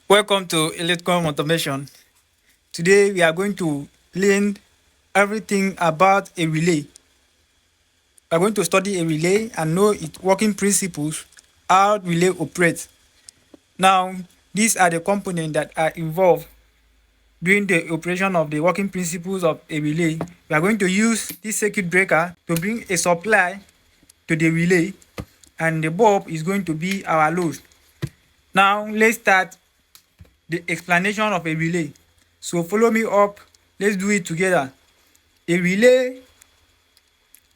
Welcome to Electron Automation. Today we are going to learn everything about a relay. We are going to study a relay and know its working principles, how relay operates. Now, these are the components that are involved during the operation of the working principles of a relay. We are going to use this circuit breaker to bring a supply to the relay, and the bulb is going to be our load. Now, let's start the explanation of a relay. So follow me up, let's do it together. A relay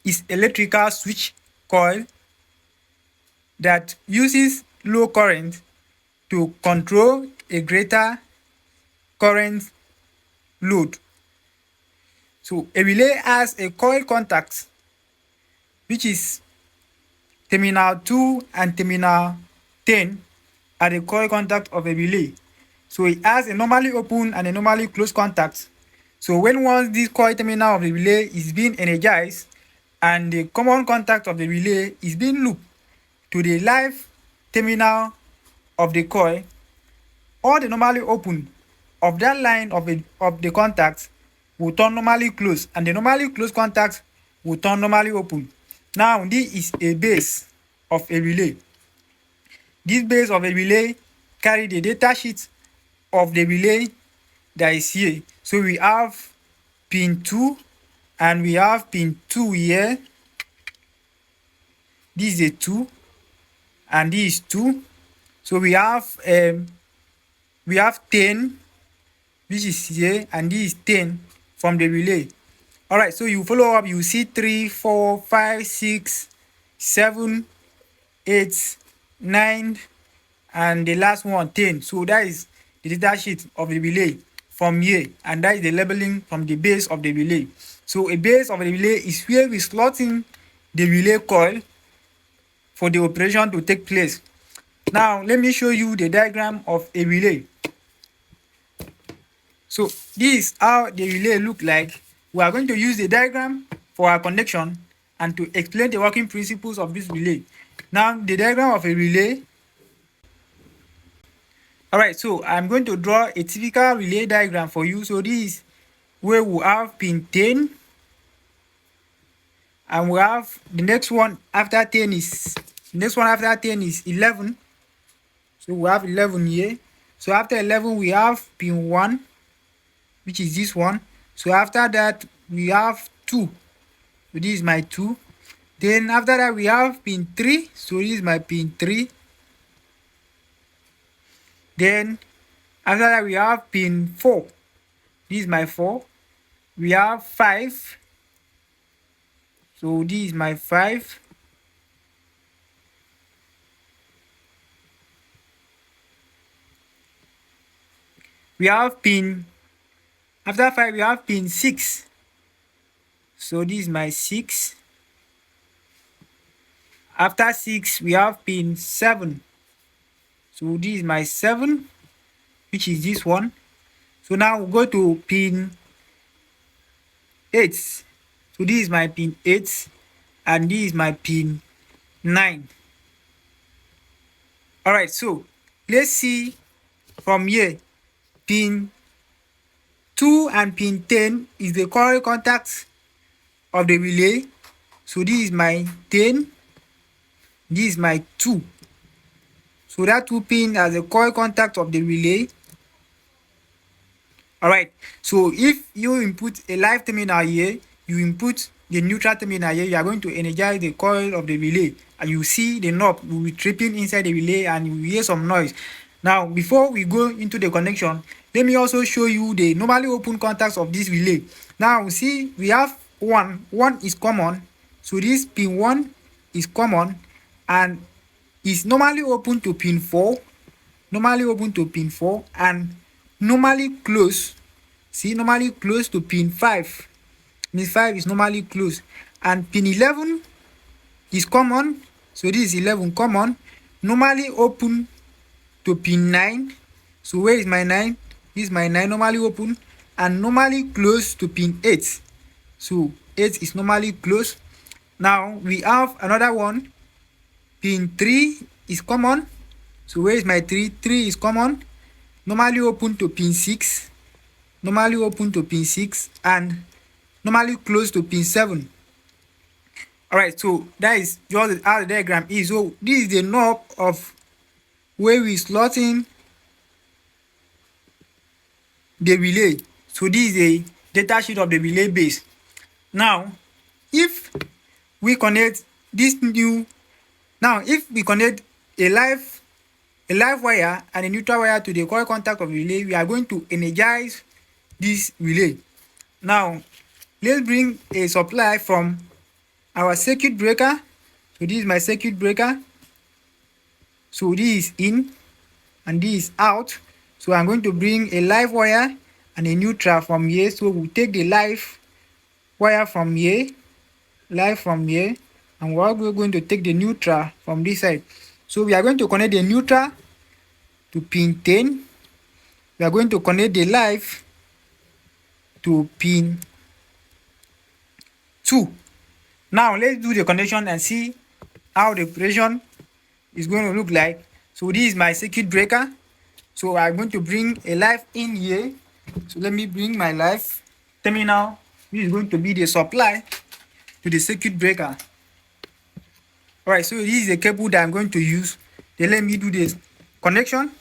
is electrical switch coil that uses low current to control a greater current load. So a relay has a coil contact, which is terminal 2 and terminal 10 are the coil contact of a relay. So it has a normally open and a normally closed contact. So once this coil terminal of the relay is being energized and the common contact of the relay is being looped to the live terminal of the coil, all the normally open of that line of the contact will turn normally closed, and the normally closed contact will turn normally open. Now this is a base of a relay. This base of a relay carry the data sheet of the relay that is here. So we have pin 2 and we have pin 2 here. This is a 2 and this is 2. So we have 10, which is here, and this is 10 from the relay. Alright, so you follow up, you see 3, 4, 5, 6, 7, 8, 9, and the last one 10. So that is the data sheet of the relay from here, and that is the labeling from the base of the relay. So a base of the relay is where we slot in the relay coil for the operation to take place. Now let me show you the diagram of a relay. So this is how the relay look like. We are going to use the diagram for our connection and to explain the working principles of this relay. Now the diagram of a relay. Alright, so I'm going to draw a typical relay diagram for you. So this is where we have pin 10, and we have the next one after 10 is 11. So we have 11 here. So after 11 we have pin 1, which is this one. So after that we have 2. So this is my 2. Then after that we have pin 3. So this is my pin 3. Then after that we have pin 4. This is my 4. We have 5. So this is my 5. We have pin, after 5 we have pin 6. So this is my 6. After 6 we have pin 7. So this is my 7, which is this one. So now we'll go to pin 8. So this is my pin 8, and this is my pin 9. Alright, so let's see from here. Pin 2 and pin 10 is the coil contact of the relay. So this is my 10, this is my 2. So that 2 pin as the coil contact of the relay. Alright, so if you input a live terminal here, you input the neutral terminal here, you are going to energize the coil of the relay, and you see the knob will be tripping inside the relay and you will hear some noise. Now before we go into the connection, let me also show you the normally open contacts of this relay. Now see, we have 1 is common. So this pin 1 is common and is normally open to pin 4, and normally close. See, normally close to pin 5. Means 5 is normally closed, and pin 11 is common. So this is 11 common, normally open to pin 9. So where is my 9? This is my 9, normally open, and normally close to pin 8. So 8 is normally closed. Now we have another one. Pin 3 is common. So where is my 3? 3 is common, normally open to pin 6, normally open to pin 6, and normally close to pin 7. Alright, so that is just how the diagram is. So this is the knob of where we slot in the relay. So this is the data sheet of the relay base. Now if we connect this new, if we connect a live wire and a neutral wire to the coil contact of the relay, we are going to energize this relay. Now let's bring a supply from our circuit breaker. So this is my circuit breaker. So this is in and this is out. So I'm going to bring a live wire and a neutral from here. So we'll take the live wire from here, and we're going to take the neutral from this side. So we are going to connect the neutral to pin 10. We are going to connect the live to pin 2. Now let's do the connection and see how the operation is going to look like. So this is my circuit breaker. So I'm going to bring a live in here. So let me bring my live terminal. This is going to be the supply to the circuit breaker. Alright, so this is the cable that I'm going to use. Then let me do this connection.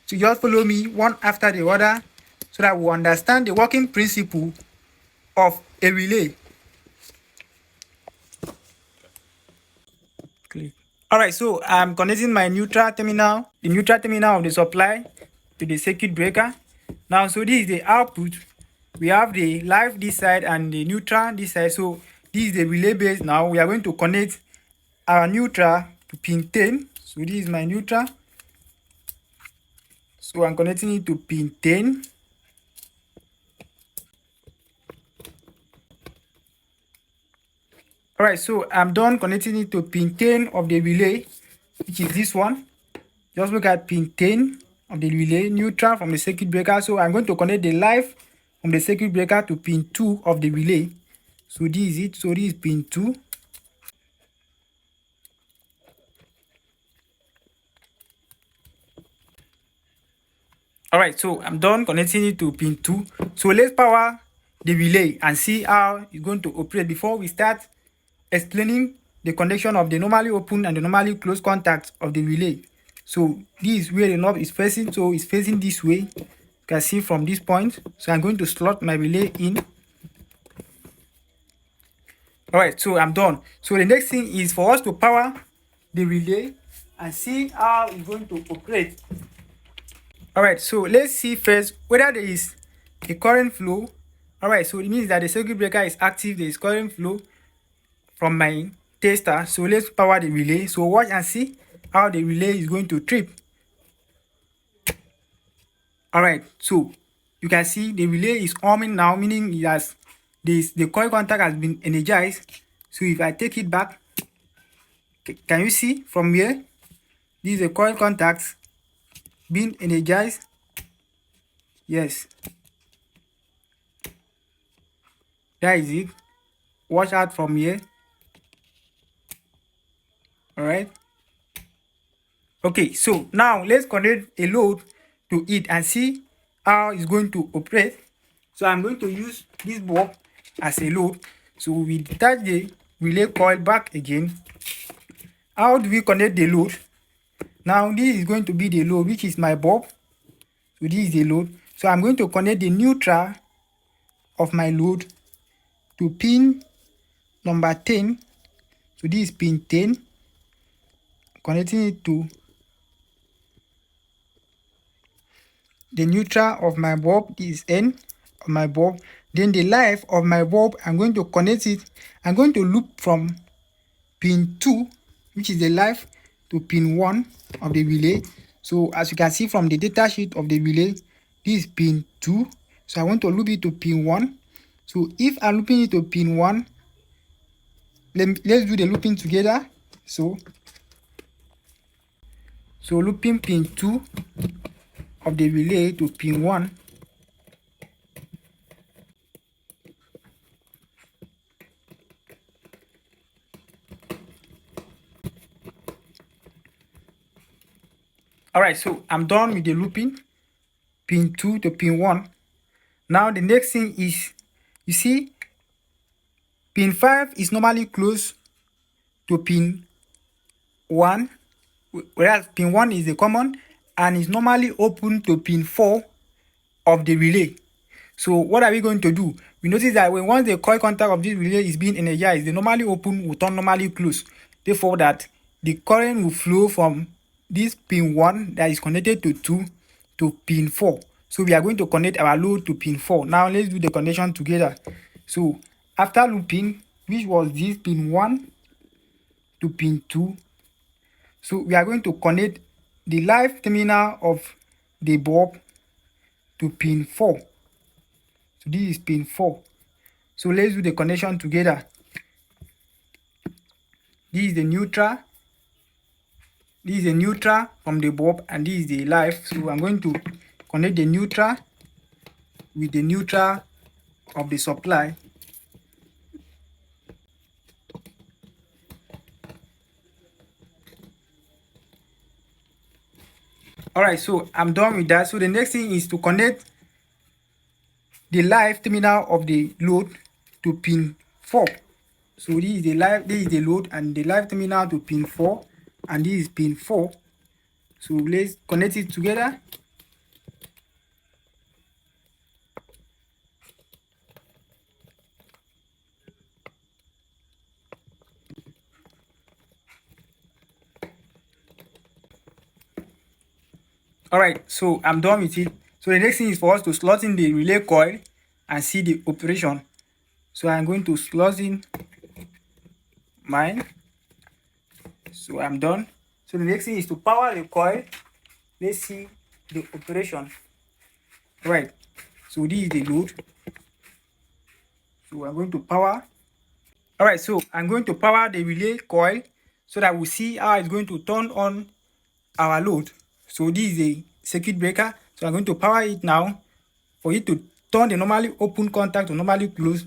So just follow me one after the other so that we understand the working principle of a relay. Click. Alright, so I'm connecting my neutral terminal, the neutral terminal of the supply to the circuit breaker. Now, so this is the output. We have the live this side and the neutral this side. So this is the relay base. Now we are going to connect our neutral to pin 10. So this is my neutral. So I'm connecting it to pin 10. Alright, so I'm done connecting it to pin 10 of the relay, which is this one. Just look at pin 10 of the relay, neutral from the circuit breaker. So I'm going to connect the live from the circuit breaker to pin 2 of the relay. So this is it. So this is pin 2. Alright, so I'm done connecting it to pin 2. So let's power the relay and see how it's going to operate before we start explaining the connection of the normally open and the normally closed contact of the relay. So this is where the knob is facing. So it's facing this way. You can see from this point. So I'm going to slot my relay in. Alright, so I'm done. So the next thing is for us to power the relay and see how it's going to operate. Alright, so let's see first whether there is a current flow. Alright, so it means that the circuit breaker is active. There is current flow from my tester. So let's power the relay. So watch and see how the relay is going to trip. Alright, so you can see the relay is humming now, meaning it has the coil contact has been energized. So if I take it back, can you see from here? This is the coil contact being energized. Yes, that is it. Watch out from here. Alright. Okay, so now let's connect a load to it and see how it's going to operate. So I'm going to use this bulb as a load. So we detach the relay coil back again. How do we connect the load? Now this is going to be the load, which is my bulb. So this is the load. So I'm going to connect the neutral of my load to pin number 10. So this is pin 10. Connecting it to the neutral of my bulb. This is N of my bulb. Then the live of my bulb, I'm going to connect it. I'm going to loop from pin 2, which is the live, to pin 1 of the relay. So as you can see from the data sheet of the relay, this is pin 2. So I want to loop it to pin 1. So if I'm looping it to pin 1, let's do the looping together. So looping pin 2 of the relay to pin 1. Alright, so I'm done with the looping. pin 2 to pin 1. Now the next thing is, you see, pin 5 is normally close to pin 1, whereas pin 1 is the common and is normally open to pin 4 of the relay. So what are we going to do? We notice that when once the coil contact of this relay is being energized, the normally open will turn normally close. Therefore, that the current will flow from this pin 1 that is connected to 2 to pin 4. So we are going to connect our load to pin 4. Now let's do the connection together. So after looping, which was this pin 1 to pin 2, so we are going to connect the live terminal of the bulb to pin 4. So this is pin 4. So let's do the connection together. This is the neutral. This is the neutral from the bulb and this is the live. So I'm going to connect the neutral with the neutral of the supply. Alright, so I'm done with that. So the next thing is to connect the live terminal of the load to pin 4. So this is the live, this is the load and the live terminal to pin 4, and this is pin 4. So let's connect it together. Alright, so I'm done with it. So the next thing is for us to slot in the relay coil and see the operation. So I'm going to slot in mine. So I'm done. So the next thing is to power the coil. Let's see the operation. Right. So this is the load. So I'm going to power. Alright, so I'm going to power the relay coil so that we'll see how it's going to turn on our load. So this is a circuit breaker. So I'm going to power it now for it to turn the normally open contact to normally close.